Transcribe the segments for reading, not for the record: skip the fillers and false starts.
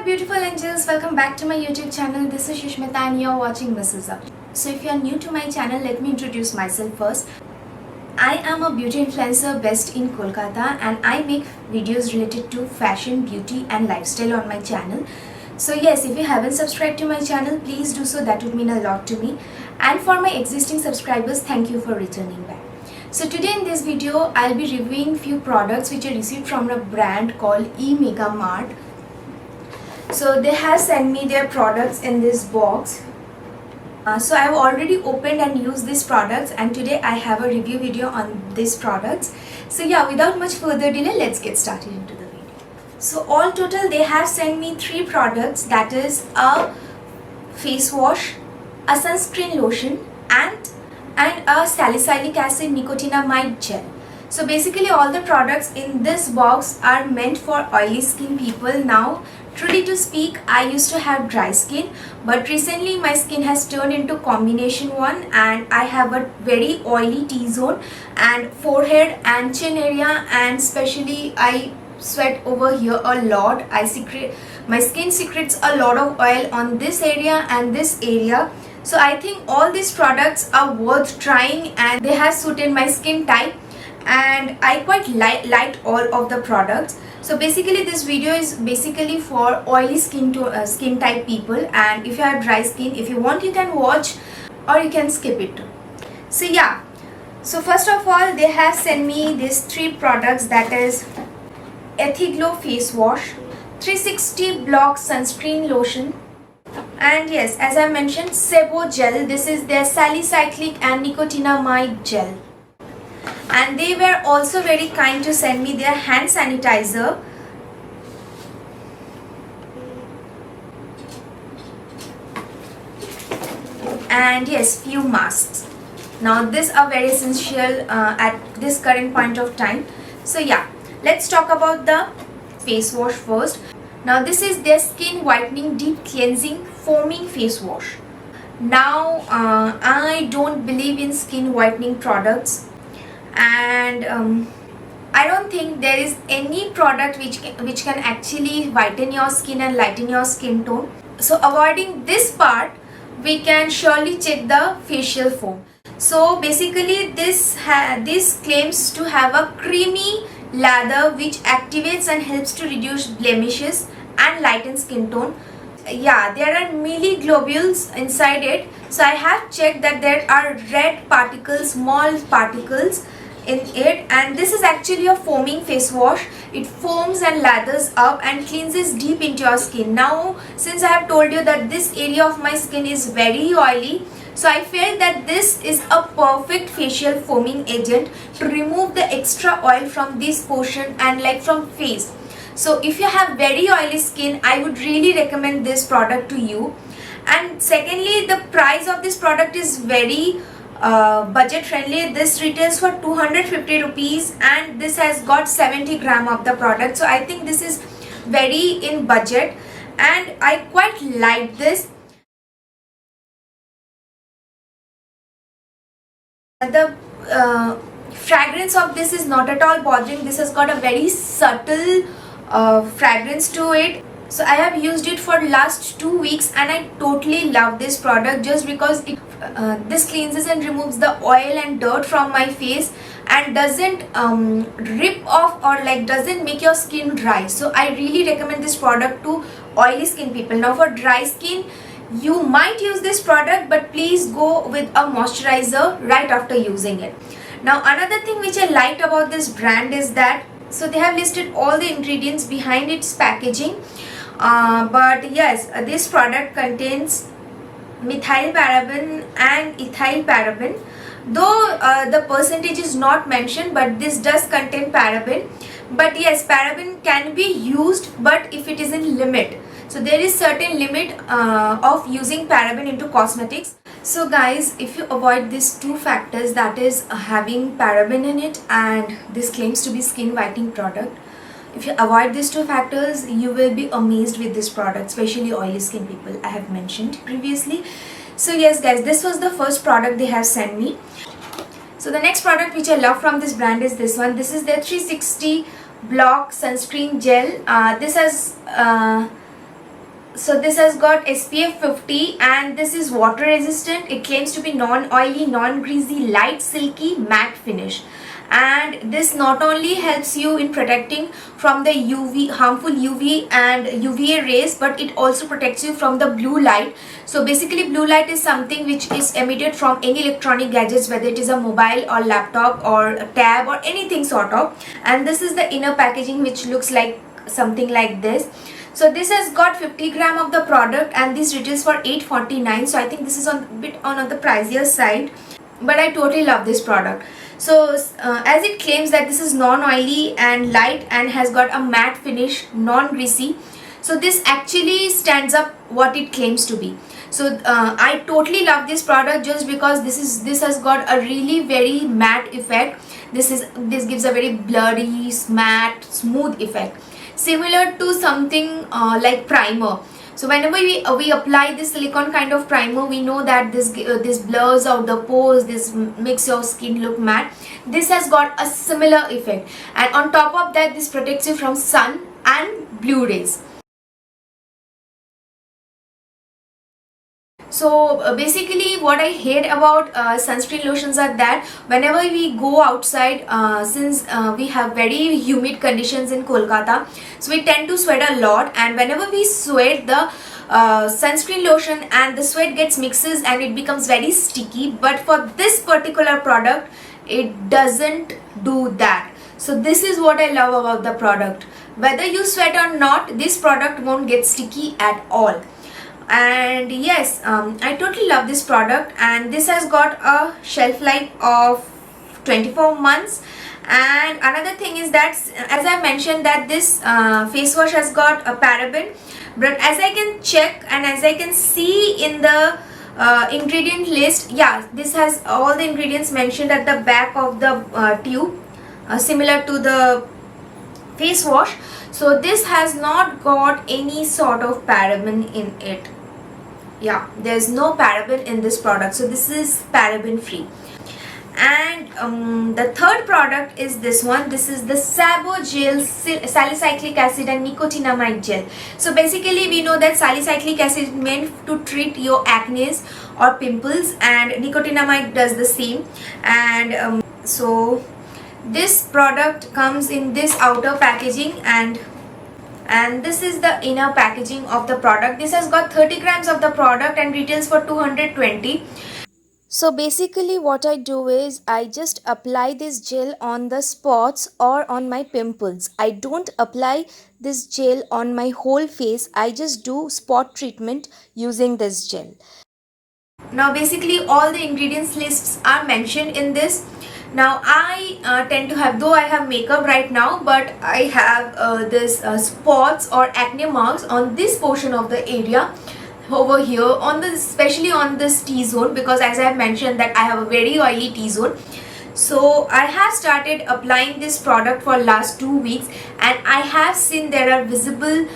beautiful angels, welcome back to my YouTube channel. This is Shishmita and you're watching Mrs. Up. So if you're new to my channel, let me introduce myself first. I am a beauty influencer based in Kolkata and I make videos related to fashion, beauty and lifestyle on my channel. So yes, if you haven't subscribed to my channel, please do so, that would mean a lot to me. And for my existing subscribers, thank you for returning back. So today in this video, I'll be reviewing few products which I received from a brand called E-Mega Mart. So they have sent me their products in this box. So I've already opened and used these products, and today I have a review video on these products. So yeah, without much further delay, let's get started into the video. So all total they have sent me 3 products, that is a face wash, a sunscreen lotion and a salicylic acid nicotinamide gel. So basically all the products in this box are meant for oily skin people. Now truly to speak, I used to have dry skin, but recently my skin has turned into combination one and I have a very oily T-zone and forehead and chin area, and especially I sweat over here a lot. My skin secretes a lot of oil on this area and this area. So I think all these products are worth trying and they have suited my skin type, and I quite liked all of the products. So basically this video is basically for oily skin type people, and if you have dry skin, if you want you can watch or you can skip it too. So yeah, so first of all they have sent me these 3 products, that is Ethiglow face wash, 360 block sunscreen lotion, and yes, as I mentioned, Sebo gel. This is their salicylic and nicotinamide gel. And they were also very kind to send me their hand sanitizer. And yes, few masks. Now these are very essential at this current point of time. So yeah, let's talk about the face wash first. Now this is their skin whitening deep cleansing foaming face wash. Now I don't believe in skin whitening products, and I don't think there is any product which can actually whiten your skin and lighten your skin tone. So avoiding this part, we can surely check the facial foam. So basically this claims to have a creamy lather which activates and helps to reduce blemishes and lighten skin tone. Yeah, there are milliglobules inside it. So I have checked that there are red particles, small particles in it, and this is actually a foaming face wash. It foams and lathers up and cleanses deep into your skin. Now since I have told you that this area of my skin is very oily, so I felt that this is a perfect facial foaming agent to remove the extra oil from this portion and like from face. So if you have very oily skin, I would really recommend this product to you. And secondly, the price of this product is very budget friendly. This retails for 250 rupees and this has got 70 gram of the product. So I think this is very in budget and I quite like this. The fragrance of this is not at all bothering. This has got a very subtle fragrance to it. So I have used it for last 2 weeks and I totally love this product just because it this cleanses and removes the oil and dirt from my face and doesn't rip off or like doesn't make your skin dry. So I really recommend this product to oily skin people. Now for dry skin, you might use this product, but please go with a moisturizer right after using it. Now another thing which I liked about this brand is that so they have listed all the ingredients behind its packaging, but yes, this product contains methyl paraben and ethyl paraben, though the percentage is not mentioned, but this does contain paraben. But yes, paraben can be used, but if it is in limit. So there is certain limit of using paraben into cosmetics. So guys, if you avoid these 2 factors, that is having paraben in it and this claims to be skin whitening product, if you avoid these 2 factors, you will be amazed with this product, especially oily skin people I have mentioned previously. So yes guys, this was the first product they have sent me. So the next product which I love from this brand is this one. This is their 360 block sunscreen gel. This has So this has got SPF 50 and this is water resistant. It claims to be non-oily, non-greasy, light, silky, matte finish. And this not only helps you in protecting from the harmful UV and UVA rays, but it also protects you from the blue light. So basically blue light is something which is emitted from any electronic gadgets, whether it is a mobile or laptop or a tab or anything sort of. And this is the inner packaging, which looks like something like this. So this has got 50 gram of the product and this retails for $8.49. So I think this is a bit on the pricier side, but I totally love this product. So as it claims that this is non-oily and light and has got a matte finish, non-greasy. So this actually stands up what it claims to be. So I totally love this product just because this has got a really very matte effect. This gives a very blurry, matte, smooth effect, similar to something like primer. So whenever we apply this silicone kind of primer, we know that this blurs out the pores, this makes your skin look matte. This has got a similar effect, and on top of that, this protects you from sun and blue rays. So basically what I hate about sunscreen lotions are that whenever we go outside, since we have very humid conditions in Kolkata, so we tend to sweat a lot, and whenever we sweat, the sunscreen lotion and the sweat gets mixes and it becomes very sticky. But for this particular product, it doesn't do that. So this is what I love about the product. Whether you sweat or not, this product won't get sticky at all. And yes, I totally love this product, and this has got a shelf life of 24 months. And another thing is that, as I mentioned, that this face wash has got a paraben, but as I can check and as I can see in the ingredient list, yeah, this has all the ingredients mentioned at the back of the tube, similar to the face wash. So this has not got any sort of paraben in it. Yeah, there's no paraben in this product, so this is paraben free. And the third product is this one. This is the Sabo Gel Salicylic Acid and Nicotinamide Gel. So basically we know that salicylic acid is meant to treat your acne or pimples, and nicotinamide does the same. And so this product comes in this outer packaging, and this is the inner packaging of the product. This has got 30 grams of the product and retails for 220. So basically what I do is I just apply this gel on the spots or on my pimples. I don't apply this gel on my whole face. I just do spot treatment using this gel. Now basically all the ingredients lists are mentioned in this. Now I tend to have, though I have makeup right now, but I have this spots or acne marks on this portion of the area over here, on the especially on this T-zone, because as I have mentioned that I have a very oily T-zone. So I have started applying this product for last 2 weeks, and I have seen there are visible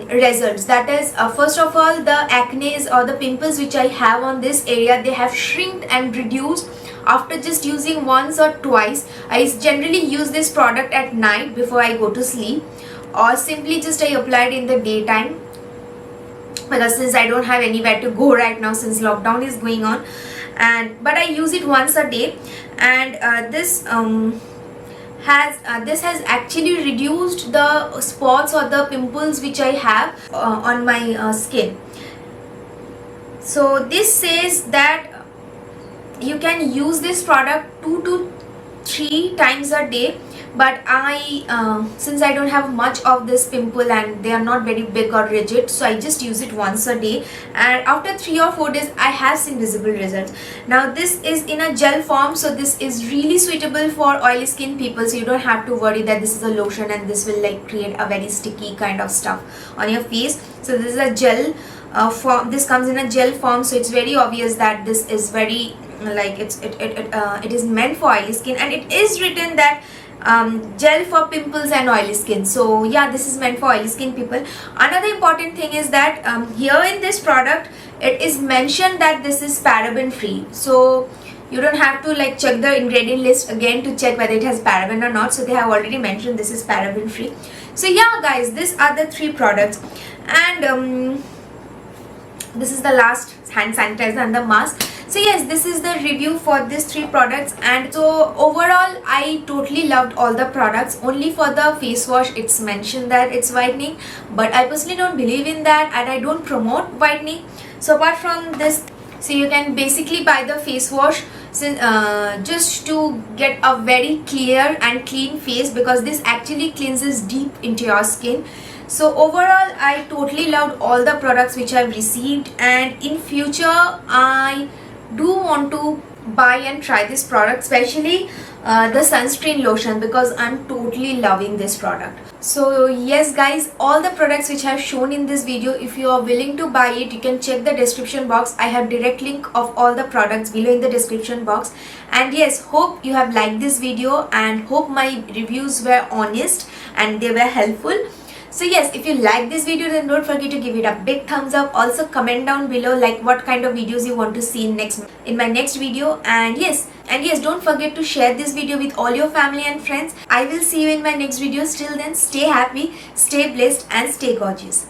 results. That is, first of all, the acne or the pimples which I have on this area, they have shrinked and reduced after just using once or twice. I generally use this product at night before I go to sleep, or simply just I apply it in the daytime, because since I don't have anywhere to go right now since lockdown is going on, but I use it once a day. And this has actually reduced the spots or the pimples which I have on my skin. So this says that you can use this product 2 to 3 times a day, but since I don't have much of this pimple and they are not very big or rigid, so I just use it once a day, and after 3 or 4 days I have seen visible results. Now this is in a gel form, so this is really suitable for oily skin people, so you don't have to worry that this is a lotion and this will like create a very sticky kind of stuff on your face. So this is a gel form. This comes in a gel form, so it's very obvious that this is very like it is meant for oily skin, and it is written that gel for pimples and oily skin. So yeah, this is meant for oily skin people. Another important thing is that here in this product it is mentioned that this is paraben free, so you don't have to like check the ingredient list again to check whether it has paraben or not. So they have already mentioned this is paraben free. So yeah guys, these are the 3 products, and this is the last hand sanitizer and the mask. So yes, this is the review for these 3 products, and so overall I totally loved all the products. Only for the face wash it's mentioned that it's whitening, but I personally don't believe in that and I don't promote whitening. So apart from this, so you can basically buy the face wash just to get a very clear and clean face, because this actually cleanses deep into your skin. So overall I totally loved all the products which I've received, and in future I do want to buy and try this product, especially the sunscreen lotion, because I'm totally loving this product. So yes guys, all the products which I have shown in this video, if you are willing to buy it, you can check the description box. I have direct link of all the products below in the description box. And yes, hope you have liked this video and hope my reviews were honest and they were helpful. So yes, if you like this video, then don't forget to give it a big thumbs up. Also comment down below like what kind of videos you want to see in my next video. And yes, don't forget to share this video with all your family and friends. I will see you in my next video. Till then, stay happy, stay blessed and stay gorgeous.